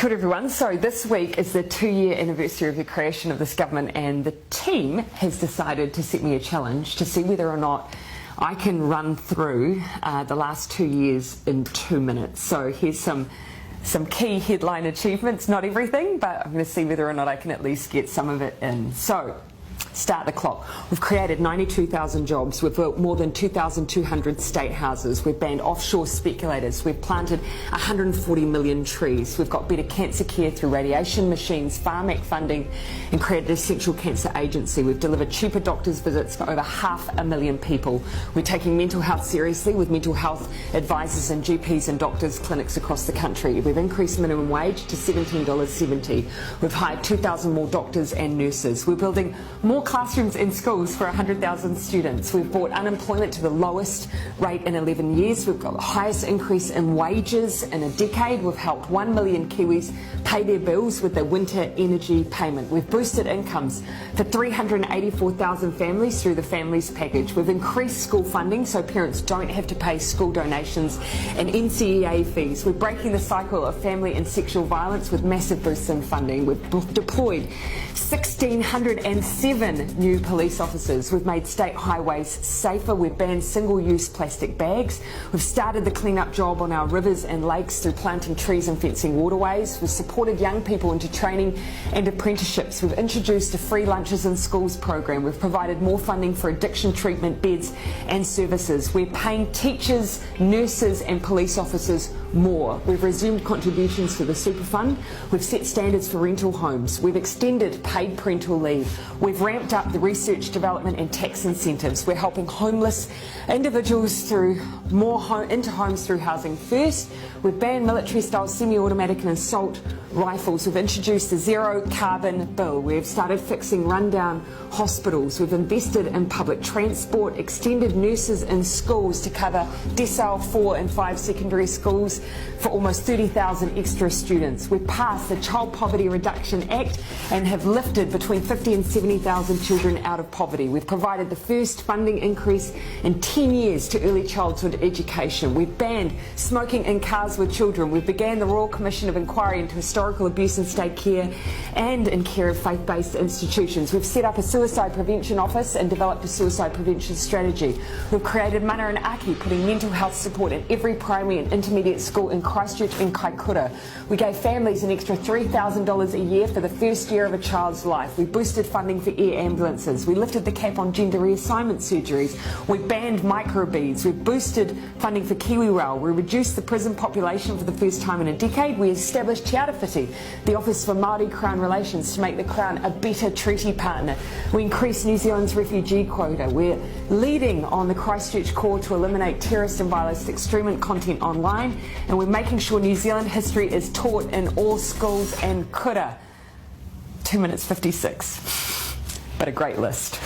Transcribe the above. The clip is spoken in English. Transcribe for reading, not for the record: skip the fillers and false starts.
Kia ora everyone. So this week is the 2-year anniversary of the creation of this government, and the team has decided to set me a challenge to see whether or not I can run through the last 2 years in 2 minutes. So here's some key headline achievements, not everything, but I'm going to see whether or not I can at least get some of it in. So start the clock. We've created 92,000 jobs. We've built more than 2,200 state houses. We've banned offshore speculators. We've planted 140 million trees. We've got better cancer care through radiation machines, Pharmac funding, and created a central cancer agency. We've delivered cheaper doctors' visits for over 500,000 people. We're taking mental health seriously with mental health advisors and GPs and doctors' clinics across the country. We've increased minimum wage to $17.70. We've hired 2,000 more doctors and nurses. We're building more classrooms in schools for 100,000 students. We've brought unemployment to the lowest rate in 11 years. We've got the highest increase in wages in a decade. We've helped 1 million Kiwis pay their bills with their winter energy payment. We've boosted incomes for 384,000 families through the Families Package. We've increased school funding so parents don't have to pay school donations and NCEA fees. We're breaking the cycle of family and sexual violence with massive boosts in funding. We've deployed 1,607 new police officers. We've made state highways safer. We've banned single-use plastic bags. We've started the clean-up job on our rivers and lakes through planting trees and fencing waterways. We've supported young people into training and apprenticeships. We've introduced a free lunches in schools program. We've provided more funding for addiction treatment beds and services. We're paying teachers, nurses and police officers more. We've resumed contributions to the super fund. We've set standards for rental homes. We've extended paid parental leave. We've ramped up the research, development and tax incentives. We're helping homeless individuals through into homes through Housing First. We've banned military-style semi-automatic and assault rifles. We've introduced a zero carbon bill. We've started fixing rundown hospitals. We've invested in public transport, extended nurses in schools to cover decile 4 and 5 secondary schools for almost 30,000 extra students. We've passed the Child Poverty Reduction Act and have lifted between 50 and 70,000 children out of poverty. We've provided the first funding increase in 10 years to early childhood education. We've banned smoking in cars with children. We've began the Royal Commission of Inquiry into historical abuse in state care and in care of faith-based institutions. We've set up a suicide prevention office and developed a suicide prevention strategy. We've created Mana and Aki, putting mental health support in every primary and intermediate school in Christchurch and Kaikoura. We gave families an extra $3,000 a year for the first year of a child's life. We boosted funding for air ambulances. We lifted the cap on gender reassignment surgeries. We banned microbeads. We boosted funding for KiwiRail. We reduced the prison population for the first time in a decade. We established Te Arawhiti, the Office for Māori Crown Relations, to make the Crown a better treaty partner. We increased New Zealand's refugee quota. We're leading on the Christchurch call to eliminate terrorist and violent extremist content online, and we're making sure New Zealand history is taught in all schools and kura. 2 minutes 56, but a great list.